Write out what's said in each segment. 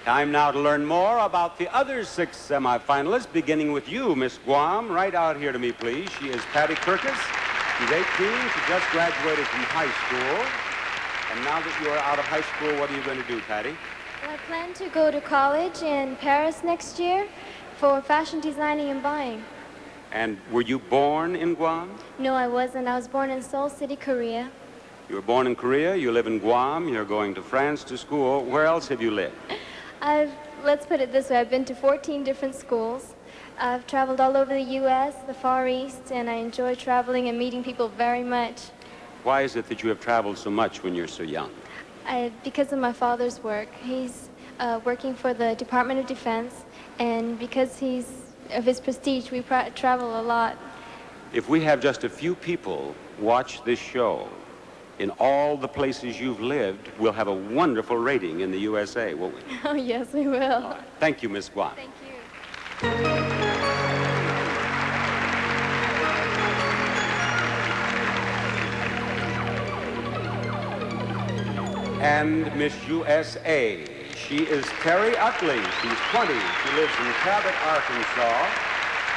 Time now to learn more about the other 6 semifinalists, beginning with you, Miss Guam. Right out here to me, please. She is Patty Kirkus. She's 18. She just graduated from high school. And now that you are out of high school, what are you going to do, Patty? Well, I plan to go to college in Paris next year for fashion designing and buying. And were you born in Guam? No, I wasn't. I was born in Seoul City, Korea. You were born in Korea, you live in Guam, you're going to France to school. Where else have you lived? Let's put it this way, I've been to 14 different schools. I've traveled all over the U.S., the Far East, and I enjoy traveling and meeting people very much. Why is it that you have traveled so much when you're so young? Because of my father's work. He's working for the Department of Defense, and because of his prestige, we travel a lot. If we have just a few people watch this show, in all the places you've lived, we'll have a wonderful rating in the USA, won't we? Oh, yes, we will. Right. Thank you, Miss Guam. Thank you. And Miss USA. She is Terry Utley. She's 20. She lives in Cabot, Arkansas.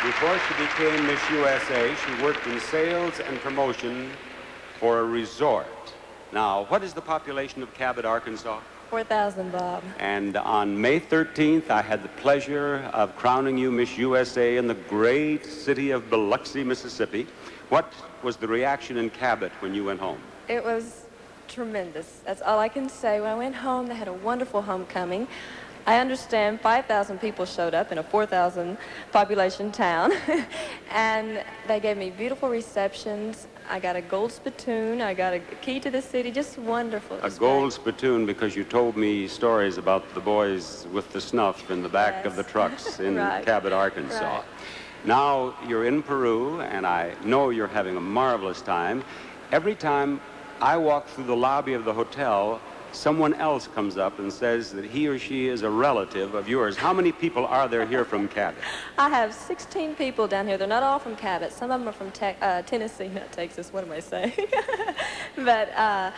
Before she became Miss USA, she worked in sales and promotion for a resort. Now, what is the population of Cabot, Arkansas? 4,000, Bob. And on May 13th, I had the pleasure of crowning you Miss USA in the great city of Biloxi, Mississippi. What was the reaction in Cabot when you went home? It was tremendous. That's all I can say. When I went home, they had a wonderful homecoming. I understand 5,000 people showed up in a 4,000 population town. And they gave me beautiful receptions. I got a gold spittoon. I got a key to the city. Just wonderful. A gold spittoon, because you told me stories about the boys with the snuff in the back of the trucks in Right. Cabot, Arkansas. Right. Now you're in Peru, and I know you're having a marvelous time. Every time I walk through the lobby of the hotel, someone else comes up and says that he or she is a relative of yours. How many people are there here from Cabot? I have 16 people down here. They're not all from Cabot. Some of them are from Tennessee, not Texas. What am I saying? But I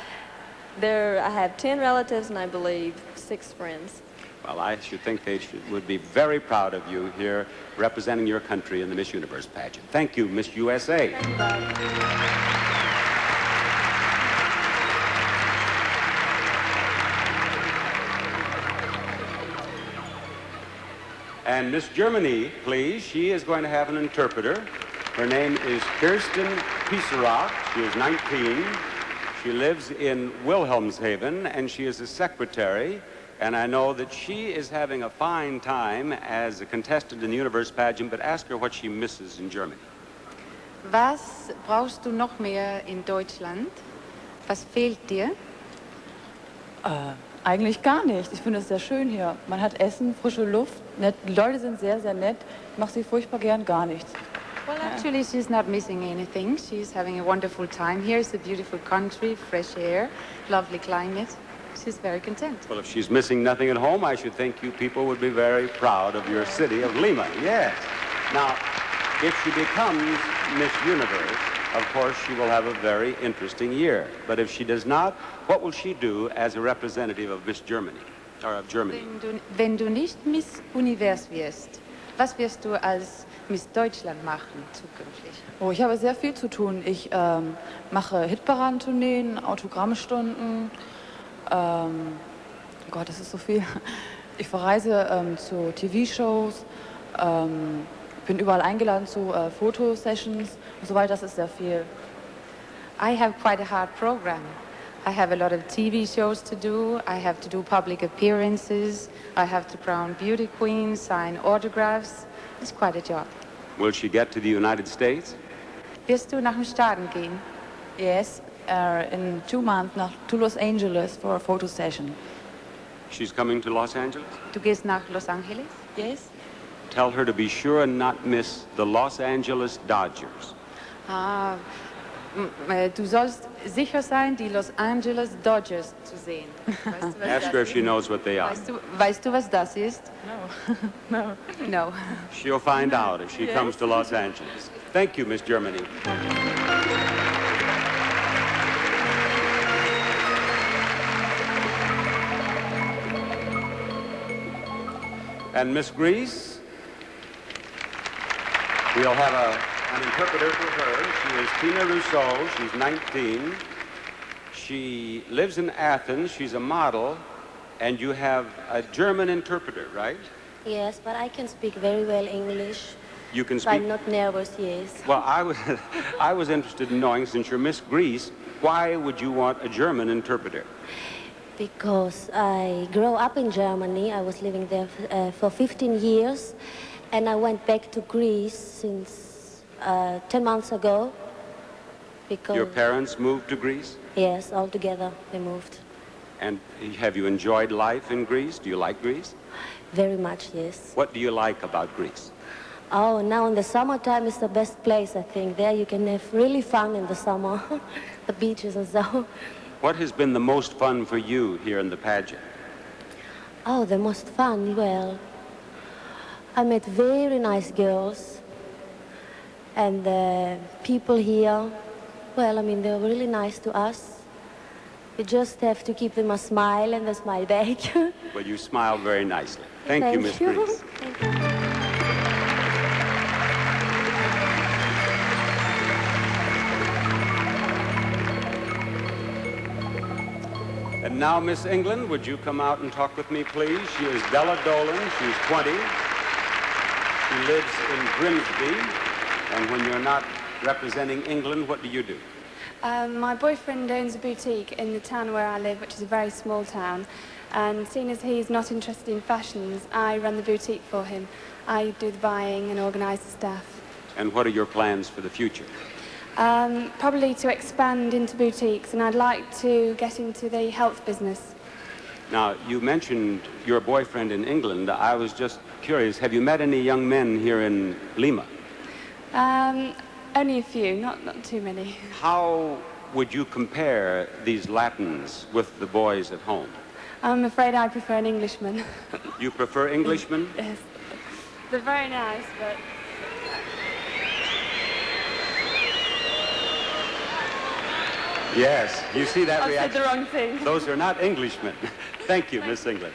have 10 relatives and I believe 6 friends. Well, I should think they would be very proud of you here representing your country in the Miss Universe pageant. Thank you, Miss USA. Thank you, Bob. And Miss Germany, please. She is going to have an interpreter. Her name is Kirsten Pieserock. She is 19. She lives in Wilhelmshaven, and she is a secretary. And I know that she is having a fine time as a contestant in the Universe pageant, but ask her what she misses in Germany. Was brauchst du noch mehr in Deutschland? Was fehlt dir? Eigentlich gar nicht. Ich finde es sehr schön hier. Man hat Essen, frische Luft, nett. Die Leute sind sehr, sehr nett. Ich mache sie furchtbar gern gar nichts. Well, actually, she's not missing anything. She's having a wonderful time here. It's a beautiful country, fresh air, lovely climate. She's very content. Well, if she's missing nothing at home, I should think you people would be very proud of your city of Lima. Yes. Now, if she becomes Miss Universe, of course, she will have a very interesting year. But if she does not, what will she do as a representative of Miss Germany, or of Germany? Wenn du nicht Miss Univers wirst, was wirst du als Miss Deutschland machen zukünftig? Oh, ich habe sehr viel zu tun. Ich mache Hitparadentourneen, Autogrammstunden. Gott, das ist so viel. Ich verreise zu TV-Shows, bin überall eingeladen zu Fotosessions und so weiter. Das ist sehr viel. I have quite a hard program. I have a lot of TV shows to do. I have to do public appearances. I have to crown beauty queens, sign autographs. It's quite a job. Will she get to the United States? Wirst du nach den Staaten gehen? Yes, in 2 months to Los Angeles for a photo session. She's coming to Los Angeles? Du gehst nach Los Angeles? Yes. Tell her to be sure and not miss the Los Angeles Dodgers. Du sollst sicher sein, die Los Angeles Dodgers zu sehen. Weißt du, Ask her if she knows what they are. Weißt du, was das ist? No. No. She'll find out if she comes to Los Angeles. Thank you, Miss Germany. And Miss Grease, we'll have an interpreter for her. She is Tina Rousseau. She's 19. She lives in Athens. She's a model. And you have a German interpreter, right? Yes, but I can speak very well English. You can So speak... I'm not nervous, yes. Well, I was interested in knowing, since you're Miss Greece, why would you want a German interpreter? Because I grew up in Germany. I was living there for 15 years. And I went back to Greece since 10 months ago. Because Your parents moved to Greece? Yes, all together they moved. And have you enjoyed life in Greece? Do you like Greece? Very much, yes. What do you like about Greece? Oh, now in the summertime is the best place, I think. There you can have really fun in the summer. The beaches and so. What has been the most fun for you here in the pageant? Oh, the most fun, well, I met very nice girls. And the people here, well, I mean, they're really nice to us. You just have to keep them a smile and they smile back. Well, you smile very nicely. Thank you, Miss Grease. Thank you. And now, Miss England, would you come out and talk with me, please? She is Bella Dolan. She's 20. She lives in Grimsby. And when you're not representing England, what do you do? My boyfriend owns a boutique in the town where I live, which is a very small town. And seeing as he's not interested in fashions, I run the boutique for him. I do the buying and organise the staff. And what are your plans for the future? Probably to expand into boutiques, and I'd like to get into the health business. Now, you mentioned your boyfriend in England. I was just curious, have you met any young men here in Lima? Only a few, not too many. How would you compare these Latins with the boys at home? I'm afraid I prefer an Englishman. You prefer Englishmen? Yes. They're very nice, but... Yes, you see that I've reaction? said the wrong thing. Those are not Englishmen. Thank you, Miss England.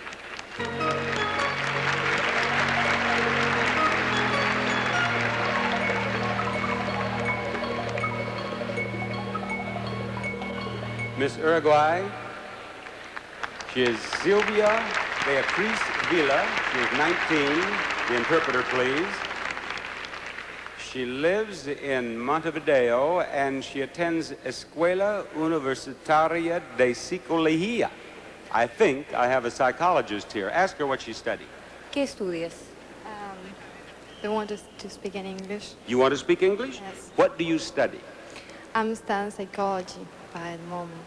Miss Uruguay, she is Silvia Beatriz Villa. She is 19. The interpreter, please. She lives in Montevideo, and she attends Escuela Universitaria de Psicología. I think I have a psychologist here. Ask her what she studied. ¿Qué estudias? They want us to speak in English. You want to speak English? Yes. What do you study? I'm studying psychology by the moment.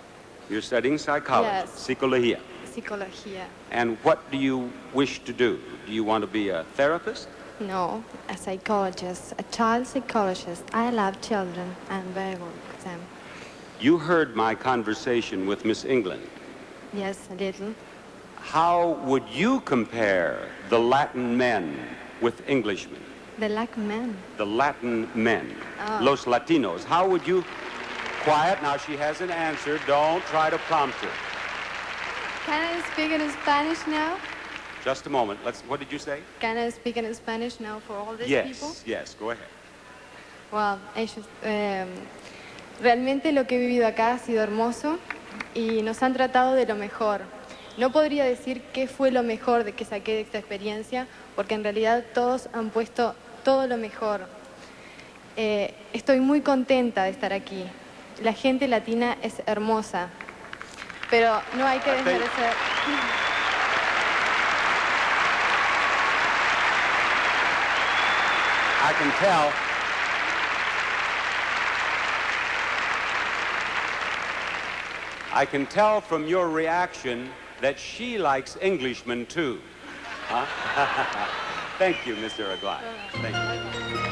You're studying psychology, Yes. Psicología. Psicología. And what do you wish to do? Do you want to be a therapist? No, a psychologist, a child psychologist. I love children and very well with them. You heard my conversation with Miss England. Yes, a little. How would you compare the Latin men with Englishmen? They like men. The Latin men, Oh. Los Latinos. How would you... Quiet, now she hasn't answered. Don't try to prompt her. Can I speak in Spanish now? Just a moment. What did you say? Can I speak in Spanish now for all these people? Yes, go ahead. Well, ellos, realmente lo que he vivido acá ha sido hermoso y nos han tratado de lo mejor. No podría decir qué fue lo mejor de que saqué de esta experiencia, porque en realidad todos han puesto todo lo mejor. Estoy muy contenta de estar aquí. La gente latina es hermosa, pero no hay que desmerecer. I can tell. I can tell from your reaction that she likes Englishmen too. Huh? Thank you, Miss Uruguay. Thank you.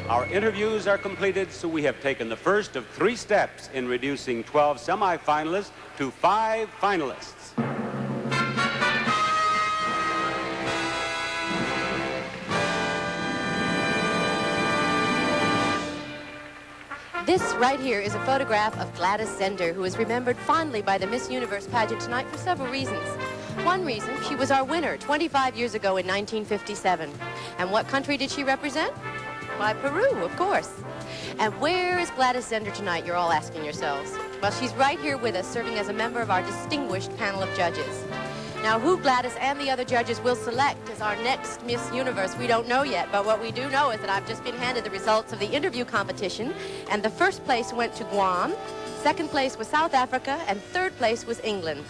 Our interviews are completed, so we have taken the first of 3 steps in reducing 12 semifinalists to 5 finalists. This right here is a photograph of Gladys Zender, who is remembered fondly by the Miss Universe pageant tonight for several reasons. One reason, she was our winner 25 years ago in 1957. And what country did she represent? Why, Peru, of course. And where is Gladys Zender tonight, you're all asking yourselves? Well, she's right here with us, serving as a member of our distinguished panel of judges. Now, who Gladys and the other judges will select as our next Miss Universe, we don't know yet, but what we do know is that I've just been handed the results of the interview competition, and the first place went to Guam, second place was South Africa, and third place was England.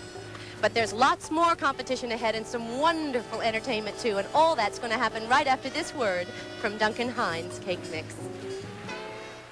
But there's lots more competition ahead and some wonderful entertainment, too, and all that's going to happen right after this word from Duncan Hines Cake Mix.